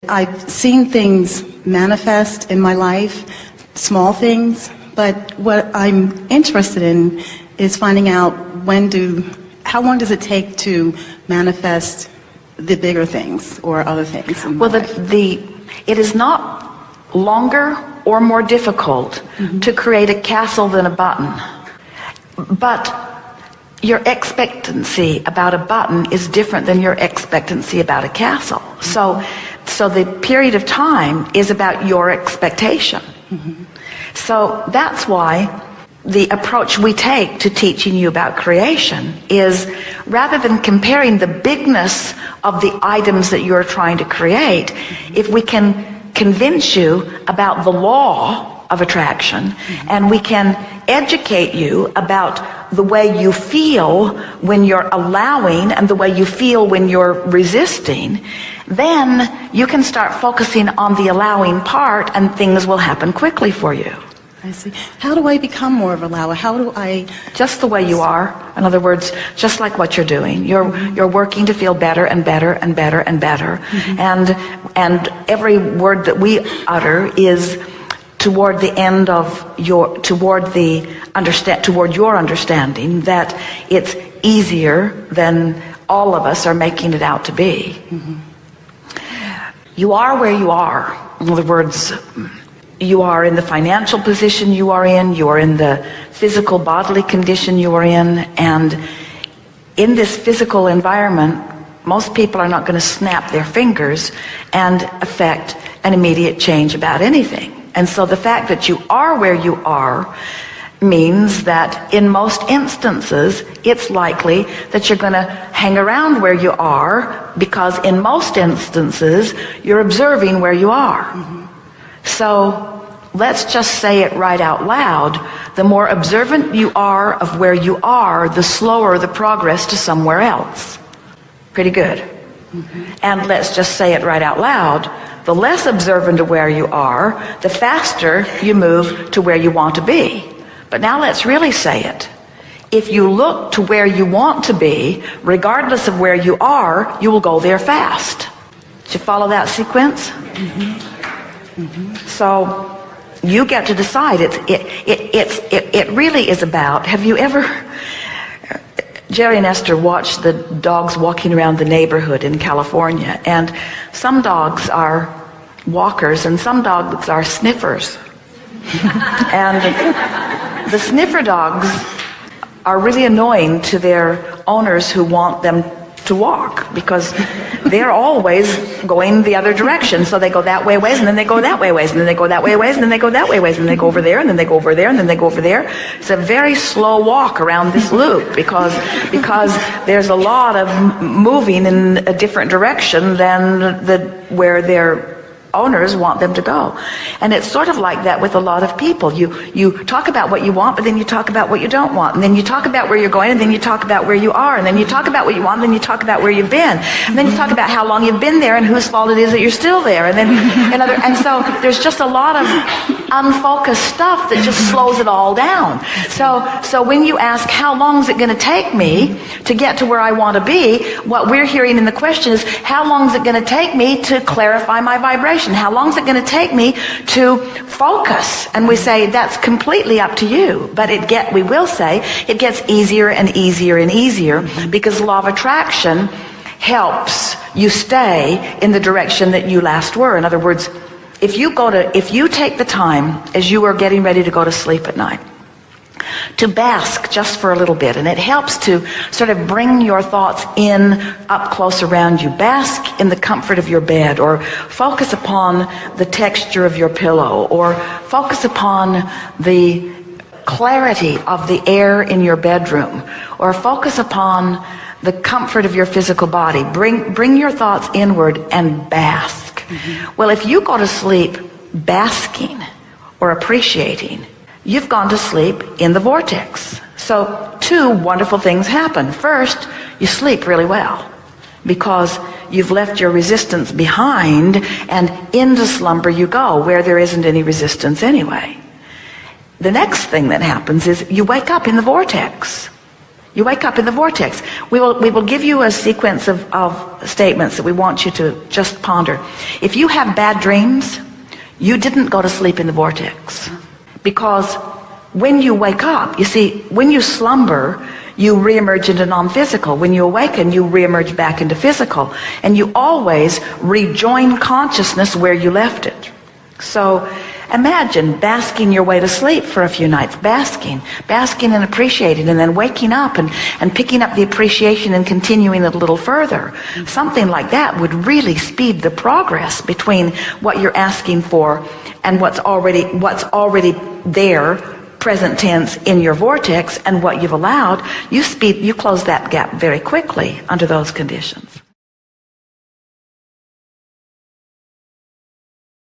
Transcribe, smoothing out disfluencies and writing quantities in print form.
I've seen things manifest in my life, small things, but what I'm interested in is finding out how long does it take to manifest the bigger things or other things in my life? It is not longer or more difficult to create a castle than a button. But your expectancy about a button is different than your expectancy about a castle. So the period of time is about your expectation. So that's why the approach we take to teaching you about creation is, rather than comparing the bigness of the items that you're trying to create, if we can convince you about the law of attraction, and we can educate you about the way you feel when you're allowing and the way you feel when you're resisting, then you can start focusing on the allowing part and things will happen quickly for you. I see. How do I become more of a allower? How do I... Just the way you are. In other words, just like what you're doing. You're working to feel better and better and better and better. And every word that we utter is toward the end of toward your understanding that it's easier than all of us are making it out to be. You are where you are. In other words, you are in the financial position you are in the physical bodily condition you are in, and in this physical environment, most people are not going to snap their fingers and affect an immediate change about anything. And so the fact that you are where you are means that in most instances, it's likely that you're going to hang around where you are, because in most instances, you're observing where you are. So let's just say it right out loud. The more observant you are of where you are, the slower the progress to somewhere else. Pretty good. And let's just say it right out loud. The less observant of where you are, the faster you move to where you want to be. But now let's really say it. If you look to where you want to be, regardless of where you are, you will go there fast. Did you follow that sequence? So you get to decide. It really is about, have you ever, Jerry and Esther watched the dogs walking around the neighborhood in California, and some dogs are walkers and some dogs are sniffers. And the sniffer dogs are really annoying to their owners who want them to walk, because they're always going the other direction. So they go that way ways, and then they go that way ways, and then they go that way ways, and then they go that way ways, and then they go over there, and then they go over there, and then they go over there. It's a very slow walk around this loop, because there's a lot of moving in a different direction than where their owners want them to go. And it's sort of like that with a lot of people. You talk about what you want, but then you talk about what you don't want, and then you talk about where you're going, and then you talk about where you are, and then you talk about what you want, and then you talk about where you've been, and then you talk about how long you've been there and whose fault it is that you're still there, and then and so there's just a lot of unfocused stuff that just slows it all down. So when you ask, how long is it going to take me to get to where I want to be, what we're hearing in the question is, how long is it going to take me to clarify my vibration? How long is it going to take me to focus? And we say, that's completely up to you. But we will say, it gets easier and easier and easier, because law of attraction helps you stay in the direction that you last were. In other words, if you take the time as you are getting ready to go to sleep at night to bask just for a little bit, and it helps to sort of bring your thoughts in up close around you. Bask in the comfort of your bed, or focus upon the texture of your pillow, or focus upon the clarity of the air in your bedroom, or focus upon the comfort of your physical body. Bring your thoughts inward and bask. Well, if you go to sleep basking or appreciating, you've gone to sleep in the vortex. So two wonderful things happen. First, you sleep really well, because you've left your resistance behind, and into slumber you go, where there isn't any resistance anyway. The next thing that happens is you wake up in the vortex. You wake up in the vortex. We will give you a sequence of statements that we want you to just ponder. If you have bad dreams, you didn't go to sleep in the vortex. Because when you wake up, you see, when you slumber, you reemerge into non-physical. When you awaken, you reemerge back into physical. And you always rejoin consciousness where you left it. So imagine basking your way to sleep for a few nights, basking and appreciating, and then waking up and picking up the appreciation and continuing it a little further. Something like that would really speed the progress between what you're asking for and what's already there, present tense, in your vortex, and what you've allowed. You close that gap very quickly under those conditions.